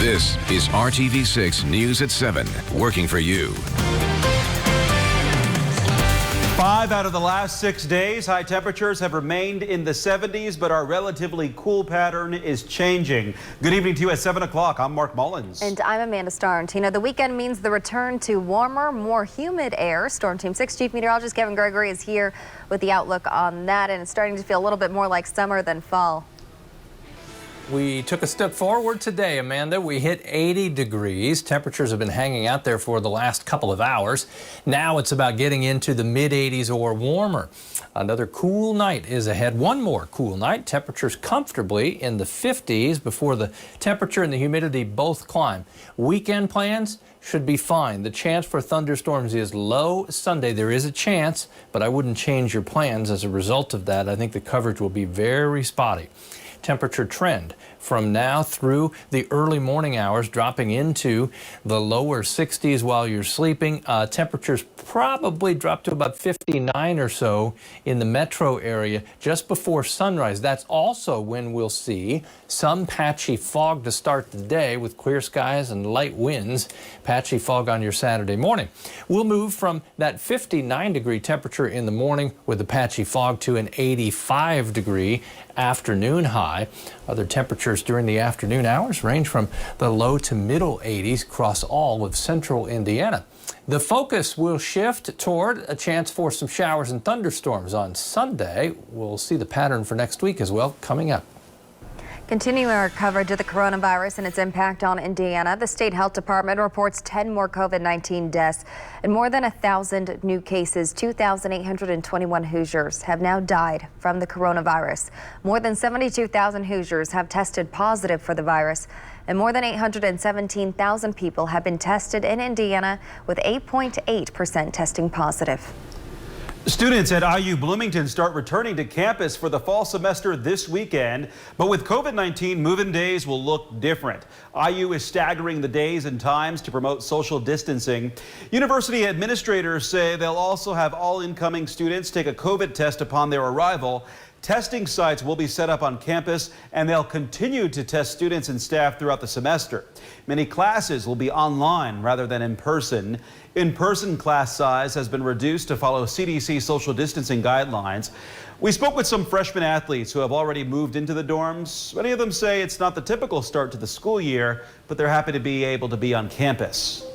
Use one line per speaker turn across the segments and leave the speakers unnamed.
This is RTV6 News at 7, working for you.
5 out of the last 6 days, high temperatures have remained in the 70s, but our relatively cool pattern is changing. Good evening to you at 7 o'clock. I'm Mark Mullins.
And I'm Amanda Starrentino. The weekend means the return to warmer, more humid air. Storm Team 6 Chief Meteorologist Kevin Gregory is here with the outlook on that, and it's starting to feel a little bit more like summer than fall.
We took a step forward today, Amanda. We hit 80 degrees. Temperatures have been hanging out there for the last couple of hours. Now it's about getting into the mid-80s or warmer. Another cool night is ahead. One more cool night. Temperatures comfortably in the 50s before the temperature and the humidity both climb. Weekend plans should be fine. The chance for thunderstorms is low Sunday. There is a chance, but I wouldn't change your plans as a result of that. I think the coverage will be very spotty. Temperature trend from now through the early morning hours, dropping into the lower 60s while you're sleeping. Temperatures probably drop to about 59 or so in the metro area just before sunrise. That's also when we'll see some patchy fog to start the day with clear skies and light winds. Patchy fog on your Saturday morning. We'll move from that 59-degree temperature in the morning with the patchy fog to an 85-degree afternoon high. Other temperatures during the afternoon hours range from the low to middle 80s across all of central Indiana. The focus will shift toward a chance for some showers and thunderstorms on Sunday. We'll see the pattern for next week as well coming up.
Continuing our coverage of the coronavirus and its impact on Indiana, the state health department reports 10 more COVID-19 deaths and more than 1,000 new cases. 2,821 Hoosiers have now died from the coronavirus. More than 72,000 Hoosiers have tested positive for the virus, and more than 817,000 people have been tested in Indiana, with 8.8% testing positive.
Students at IU Bloomington start returning to campus for the fall semester this weekend, but with COVID-19, move-in days will look different. IU is staggering the days and times to promote social distancing. University administrators say they'll also have all incoming students take a COVID test upon their arrival. Testing sites will be set up on campus, and they'll continue to test students and staff throughout the semester. Many classes will be online rather than in person. In-person class size has been reduced to follow CDC social distancing guidelines. We spoke with some freshman athletes who have already moved into the dorms. Many of them say it's not the typical start to the school year, but they're happy to be able to be on campus.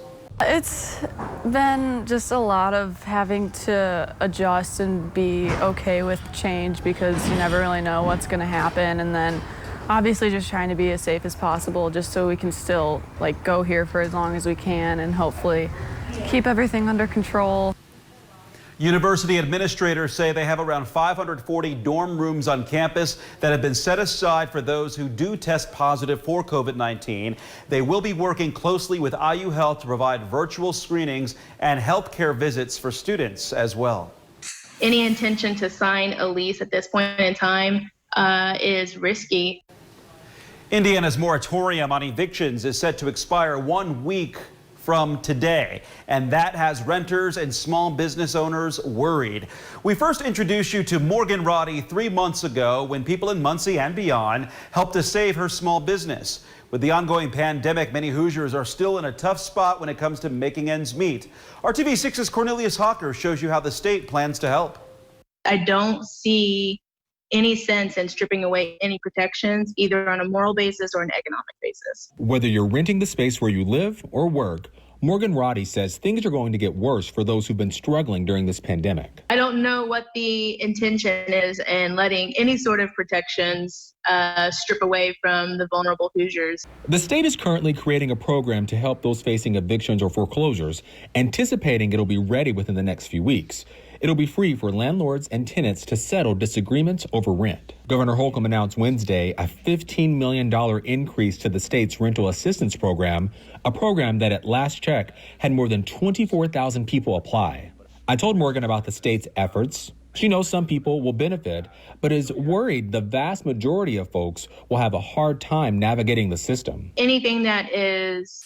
It's been just a lot of having to adjust and be okay with change, because you never really know what's going to happen, and then obviously just trying to be as safe as possible just so we can still go here for as long as we can and hopefully keep everything under control.
University administrators say they have around 540 dorm rooms on campus that have been set aside for those who do test positive for COVID-19. They will be working closely with IU Health to provide virtual screenings and healthcare visits for students as well.
Any intention to sign a lease at this point in time is risky.
Indiana's moratorium on evictions is set to expire 1 week from today, and that has renters and small business owners worried. We first introduced you to Morgan Roddy 3 months ago when people in Muncie and beyond helped to save her small business. With the ongoing pandemic, many Hoosiers are still in a tough spot when it comes to making ends meet. RTV6's Cornelius Hawker shows you how the state plans to help.
I don't see any sense in stripping away any protections, either on a moral basis or an economic basis.
Whether you're renting the space where you live or work, Morgan Roddy says things are going to get worse for those who've been struggling during this pandemic.
I don't know what the intention is in letting any sort of protections strip away from the vulnerable Hoosiers.
The state is currently creating a program to help those facing evictions or foreclosures, anticipating it'll be ready within the next few weeks. It'll be free for landlords and tenants to settle disagreements over rent. Governor Holcomb announced Wednesday a $15 million increase to the state's rental assistance program, a program that at last check had more than 24,000 people apply. I told Morgan about the state's efforts. She knows some people will benefit, but is worried the vast majority of folks will have a hard time navigating the system.
Anything that is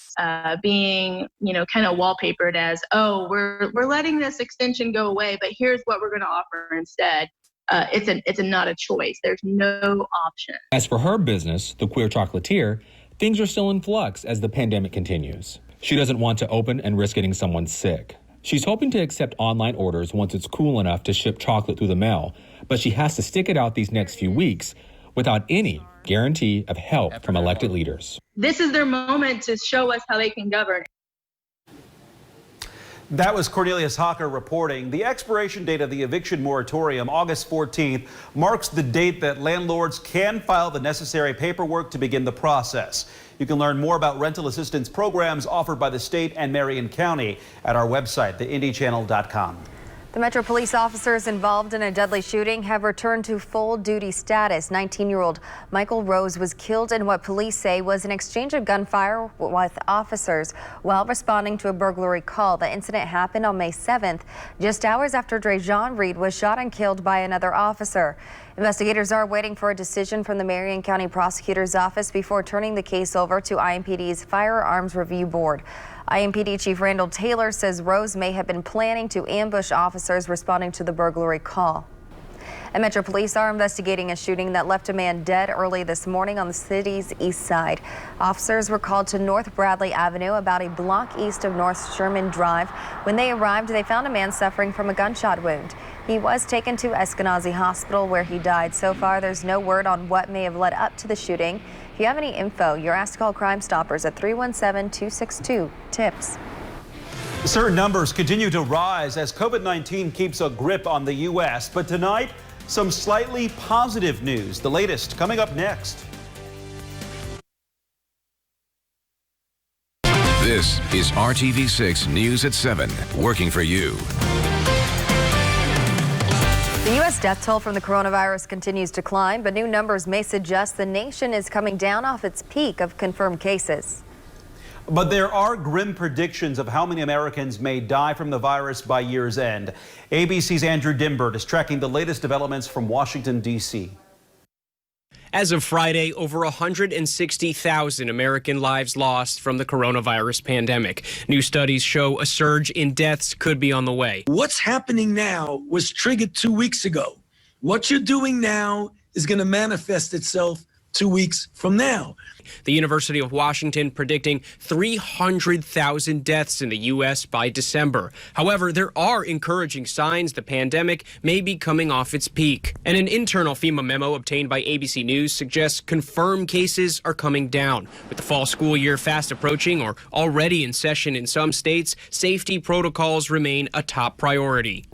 being, kind of wallpapered as, oh, we're letting this extension go away, but here's what we're going to offer instead. It's not a choice. There's no option.
As for her business, the Queer Chocolatier, Things are still in flux as the pandemic continues. She doesn't want to open and risk getting someone sick. She's hoping to accept online orders once it's cool enough to ship chocolate through the mail, but she has to stick it out these next few weeks without any guarantee of help from elected leaders.
This is their moment to show us how they can govern.
That was Cornelius Hawker reporting. The expiration date of the eviction moratorium, August 14th, marks the date that landlords can file the necessary paperwork to begin the process. You can learn more about rental assistance programs offered by the state and Marion County at our website, theindychannel.com.
The Metro police officers involved in a deadly shooting have returned to full duty status. 19-year-old Michael Rose was killed in what police say was an exchange of gunfire with officers while responding to a burglary call. The incident happened on May 7th, just hours after Drejon Reed was shot and killed by another officer. Investigators are waiting for a decision from the Marion County Prosecutor's Office before turning the case over to IMPD's Firearms Review Board. IMPD Chief Randall Taylor says Rose may have been planning to ambush officers responding to the burglary call. And Metro Police are investigating a shooting that left a man dead early this morning on the city's east side. Officers were called to North Bradley Avenue, about a block east of North Sherman Drive. When they arrived, they found a man suffering from a gunshot wound. He was taken to Eskenazi Hospital where he died. So far, there's no word on what may have led up to the shooting. If you have any info, you're asked to call Crime Stoppers at 317-262-TIPS.
Certain numbers continue to rise as COVID-19 keeps a grip on the U.S. But tonight, some slightly positive news. The latest coming up next.
This is RTV6 News at 7, working for you.
The U.S. death toll from the coronavirus continues to climb, but new numbers may suggest the nation is coming down off its peak of confirmed cases.
But there are grim predictions of how many Americans may die from the virus by year's end. ABC's Andrew Dimbert is tracking the latest developments from Washington, D.C.
As of Friday, over 160,000 American lives lost from the coronavirus pandemic. New studies show a surge in deaths could be on the way.
What's happening now was triggered 2 weeks ago. What you're doing now is going to manifest itself 2 weeks from now.
The University of Washington predicting 300,000 deaths in the U.S. by December. However, there are encouraging signs the pandemic may be coming off its peak. And an internal FEMA memo obtained by ABC News suggests confirmed cases are coming down. With the fall school year fast approaching or already in session in some states, safety protocols remain a top priority.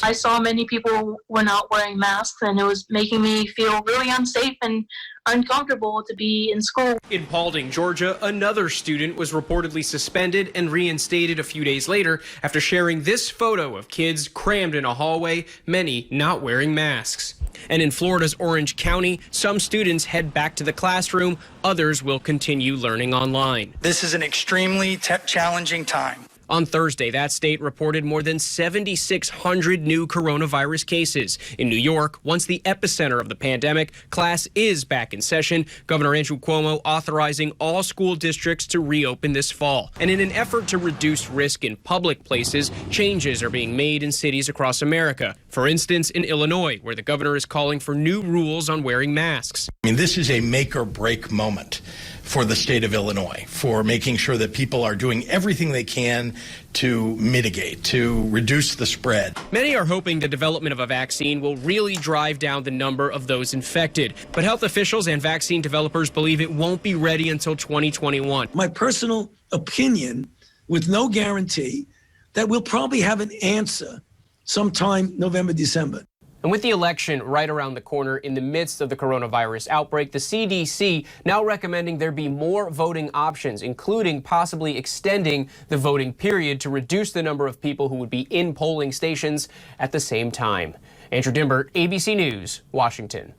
I saw many people were not wearing masks, and it was making me feel really unsafe and uncomfortable to be in school.
In Paulding, Georgia, another student was reportedly suspended and reinstated a few days later after sharing this photo of kids crammed in a hallway, many not wearing masks. And in Florida's Orange County, some students head back to the classroom, others will continue learning online.
This is an extremely challenging time.
On Thursday, that state reported more than 7,600 new coronavirus cases. In New York, once the epicenter of the pandemic, class is back in session. Governor Andrew Cuomo authorizing all school districts to reopen this fall. And in an effort to reduce risk in public places, changes are being made in cities across America. For instance, in Illinois, where the governor is calling for new rules on wearing masks.
I mean, this is a make or break moment for the state of Illinois, for making sure that people are doing everything they can to mitigate, to reduce the spread.
Many are hoping the development of a vaccine will really drive down the number of those infected. But health officials and vaccine developers believe it won't be ready until 2021.
My personal opinion, with no guarantee, that we'll probably have an answer sometime November, December.
And with the election right around the corner in the midst of the coronavirus outbreak, the CDC now recommending there be more voting options, including possibly extending the voting period to reduce the number of people who would be in polling stations at the same time. Andrew Dimbert, ABC News, Washington.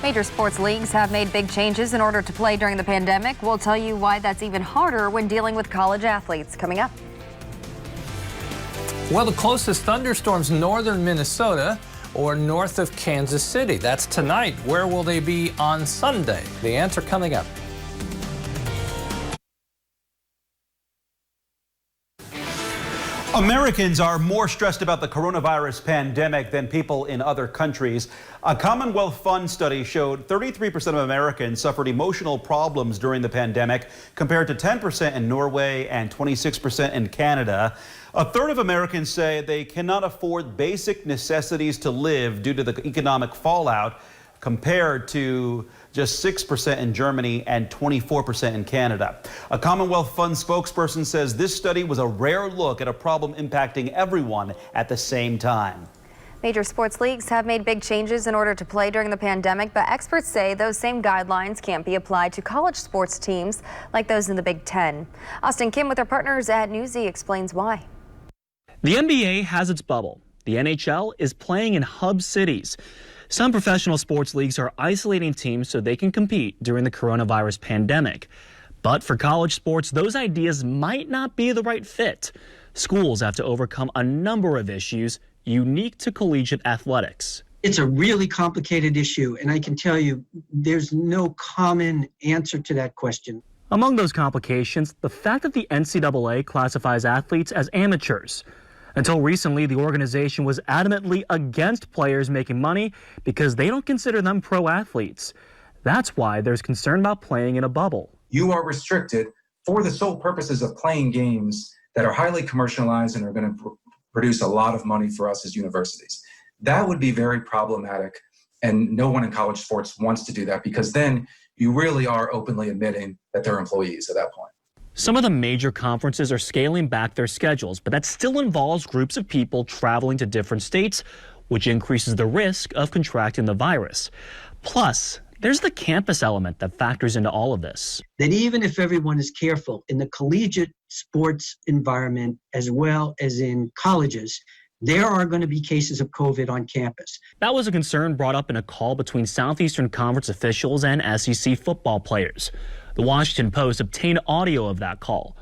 Major sports leagues have made big changes in order to play during the pandemic. We'll tell you why that's even harder when dealing with college athletes. Coming up.
Well, the closest thunderstorms, northern Minnesota or north of Kansas City. That's tonight. Where will they be on Sunday? The answer coming up.
Americans are more stressed about the coronavirus pandemic than people in other countries. A Commonwealth Fund study showed 33% of Americans suffered emotional problems during the pandemic, compared to 10% in Norway and 26% in Canada. A third of Americans say they cannot afford basic necessities to live due to the economic fallout, compared to just 6% in Germany and 24% in Canada. A Commonwealth Fund spokesperson says this study was a rare look at a problem impacting everyone at the same time.
Major sports leagues have made big changes in order to play during the pandemic, but experts say those same guidelines can't be applied to college sports teams like those in the Big Ten. Austin Kim with our partners at Newsy explains why.
The NBA has its bubble. The NHL is playing in hub cities. Some professional sports leagues are isolating teams so they can compete during the coronavirus pandemic. But for college sports, those ideas might not be the right fit. Schools have to overcome a number of issues unique to collegiate athletics.
It's a really complicated issue, and I can tell you there's no common answer to that question.
Among those complications, the fact that the NCAA classifies athletes as amateurs. Until recently, the organization was adamantly against players making money because they don't consider them pro athletes. That's why there's concern about playing in a bubble.
You are restricted for the sole purposes of playing games that are highly commercialized and are going to produce a lot of money for us as universities. That would be very problematic, and no one in college sports wants to do that, because then you really are openly admitting that they're employees at that point.
Some of the major conferences are scaling back their schedules, but that still involves groups of people traveling to different states, which increases the risk of contracting the virus. Plus, there's the campus element that factors into all of this.
That even if everyone is careful in the collegiate sports environment as well as in colleges, there are going to be cases of COVID on campus.
That was a concern brought up in a call between Southeastern Conference officials and SEC football players. The Washington Post obtained audio of that call.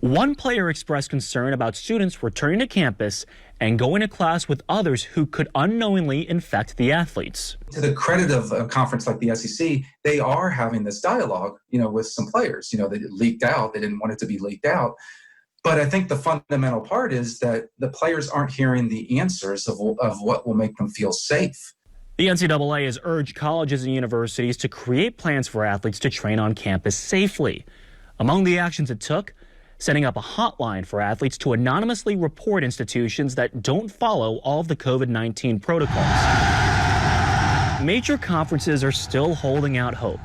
One player expressed concern about students returning to campus and going to class with others who could unknowingly infect the athletes.
To the credit of a conference like the SEC, they are having this dialogue, with some players. They leaked out. They didn't want it to be leaked out. But I think the fundamental part is that the players aren't hearing the answers of what will make them feel safe.
The NCAA has urged colleges and universities to create plans for athletes to train on campus safely. Among the actions it took, setting up a hotline for athletes to anonymously report institutions that don't follow all of the COVID-19 protocols. Major conferences are still holding out hope.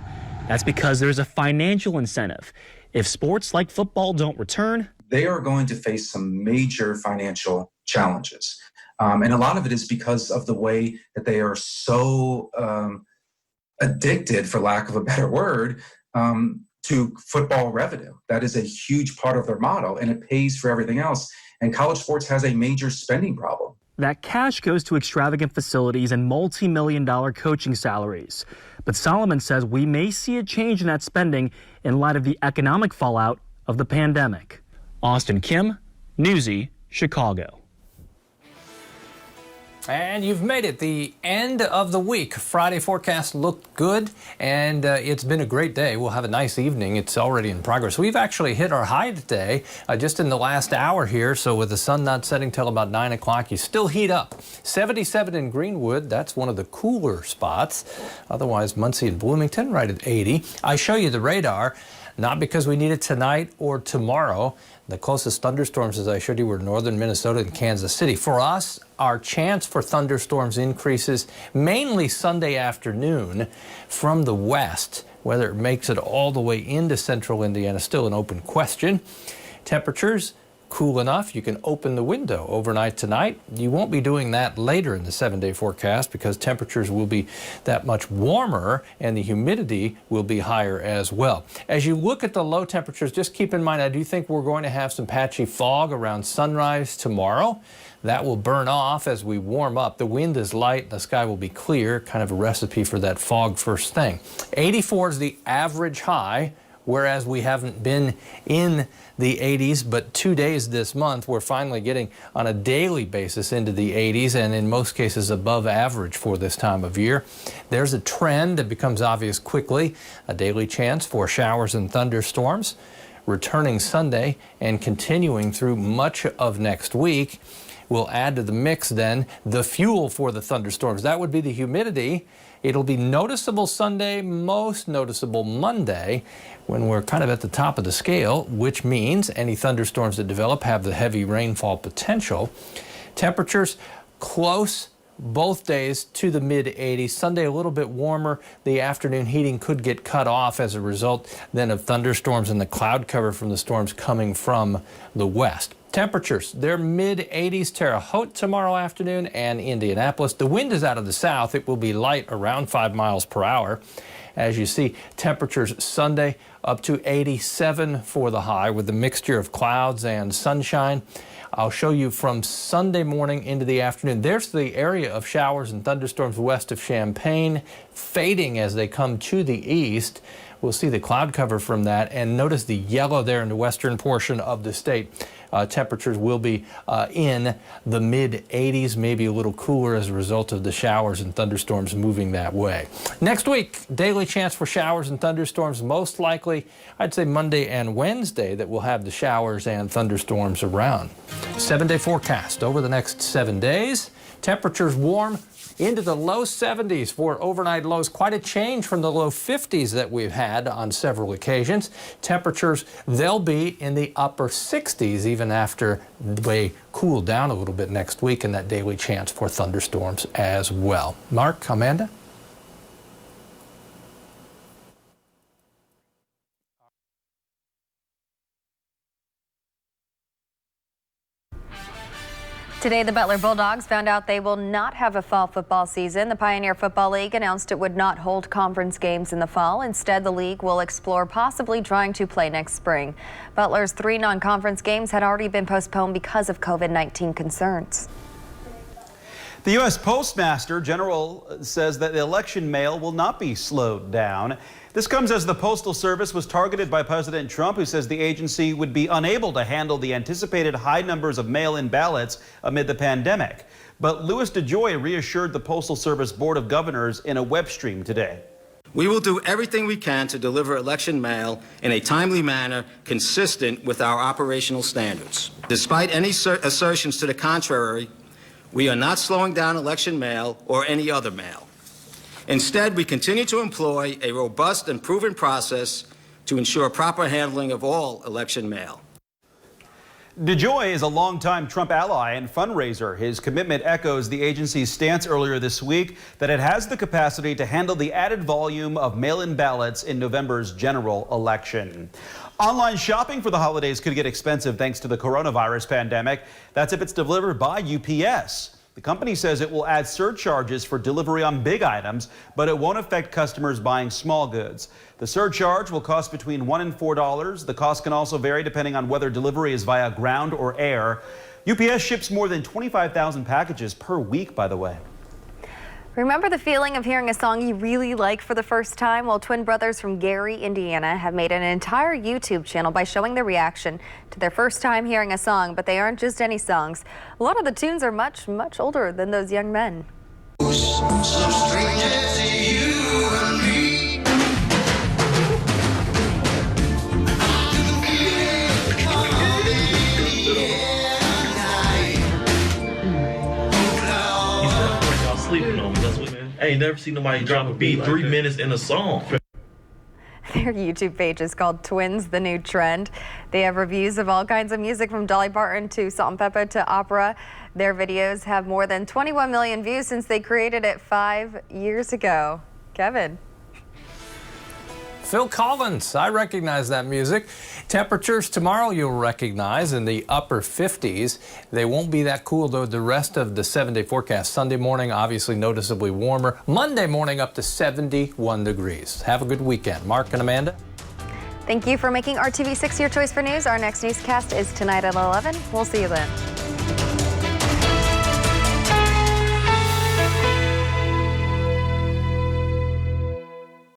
That's because there's a financial incentive. If sports like football don't return,
they are going to face some major financial challenges. And a lot of it is because of the way that they are so addicted, for lack of a better word, to football revenue. That is a huge part of their model, and it pays for everything else. And college sports has a major spending problem.
That cash goes to extravagant facilities and multi-million-dollar coaching salaries. But Solomon says we may see a change in that spending in light of the economic fallout of the pandemic. Austin Kim, Newsy, Chicago.
And you've made it the end of the week. Friday forecast looked good, and it's been a great day. We'll have a nice evening. It's already in progress. We've actually hit our high today just in the last hour here, so with the sun not setting till about 9 o'clock, you still heat up. 77 in Greenwood, that's one of the cooler spots. Otherwise, Muncie and Bloomington right at 80. I show you the radar, not because we need it tonight or tomorrow. The closest thunderstorms, as I showed you, were northern Minnesota and Kansas City. For us, our chance for thunderstorms increases mainly Sunday afternoon from the west. Whether it makes it all the way into central Indiana, still an open question. Temperatures cool enough, you can open the window overnight tonight. You won't be doing that later in the 7-day forecast because temperatures will be that much warmer and the humidity will be higher as well. As you look at the low temperatures, just keep in mind, I do think we're going to have some patchy fog around sunrise tomorrow. That will burn off as we warm up. The wind is light, the sky will be clear, kind of a recipe for that fog first thing. 84 is the average high, whereas we haven't been in the 80s, but 2 days this month, we're finally getting on a daily basis into the 80s, and in most cases above average for this time of year. There's a trend that becomes obvious quickly, a daily chance for showers and thunderstorms. returning Sunday and continuing through much of next week. We'll add to the mix then the fuel for the thunderstorms. That would be the humidity. It'll be noticeable Sunday, most noticeable Monday, when we're kind of at the top of the scale, which means any thunderstorms that develop have the heavy rainfall potential. Temperatures close both days to the mid-80s. Sunday a little bit warmer. The afternoon heating could get cut off as a result then of thunderstorms and the cloud cover from the storms coming from the west. Temperatures, they're mid-80s Terre Haute tomorrow afternoon and Indianapolis. The wind is out of the south. It will be light around 5 miles per hour. As you see, temperatures Sunday up to 87 for the high with a mixture of clouds and sunshine. I'll show you from Sunday morning into the afternoon. There's the area of showers and thunderstorms west of Champaign, fading as they come to the east. We'll see the cloud cover from that, and notice the yellow there in the western portion of the state. Temperatures will be in the mid-80s, maybe a little cooler as a result of the showers and thunderstorms moving that way. Next week, daily chance for showers and thunderstorms, most likely, I'd say Monday and Wednesday that we'll have the showers and thunderstorms around. 7-day forecast over the next 7 days. Temperatures warm into the low 70s for overnight lows. Quite a change from the low 50s that we've had on several occasions. Temperatures, they'll be in the upper 60s even after they cool down a little bit next week, and that daily chance for thunderstorms as well. Mark, Amanda?
Today, the Butler Bulldogs found out they will not have a fall football season. The Pioneer Football League announced it would not hold conference games in the fall. Instead, the league will explore possibly trying to play next spring. Butler's 3 non-conference games had already been postponed because of COVID-19 concerns.
The U.S. Postmaster General says that the election mail will not be slowed down. This comes as the Postal Service was targeted by President Trump, who says the agency would be unable to handle the anticipated high numbers of mail-in ballots amid the pandemic. But Louis DeJoy reassured the Postal Service Board of Governors in a web stream today.
We will do everything we can to deliver election mail in a timely manner consistent with our operational standards. Despite any assertions to the contrary, we are not slowing down election mail or any other mail. Instead, we continue to employ a robust and proven process to ensure proper handling of all election mail.
DeJoy is a longtime Trump ally and fundraiser. His commitment echoes the agency's stance earlier this week that it has the capacity to handle the added volume of mail-in ballots in November's general election. Online shopping for the holidays could get expensive thanks to the coronavirus pandemic. That's if it's delivered by UPS. The company says it will add surcharges for delivery on big items, but it won't affect customers buying small goods. The surcharge will cost between $1 and $4. The cost can also vary depending on whether delivery is via ground or air. UPS ships more than 25,000 packages per week, by the way.
Remember the feeling of hearing a song you really like for the first time? Well, twin brothers from Gary, Indiana have made an entire YouTube channel by showing their reaction to their first time hearing a song, but they aren't just any songs. A lot of the tunes are much, much older than those young men.
Sleeping on me. That's what, I ain't never seen nobody drop a beat 3 minutes in a song.
Their YouTube page is called Twins, the New Trend. They have reviews of all kinds of music from Dolly Parton to Salt-N-Pepa to opera. Their videos have more than 21 million views since they created it 5 years ago. Kevin.
Phil Collins, I recognize that music. Temperatures tomorrow you'll recognize in the upper 50s. They won't be that cool though the rest of the 7-day forecast. Sunday morning obviously noticeably warmer. Monday morning up to 71 degrees. Have a good weekend. Mark and Amanda.
Thank you for making RTV6 your choice for news. Our next newscast is tonight at 11. We'll see you then.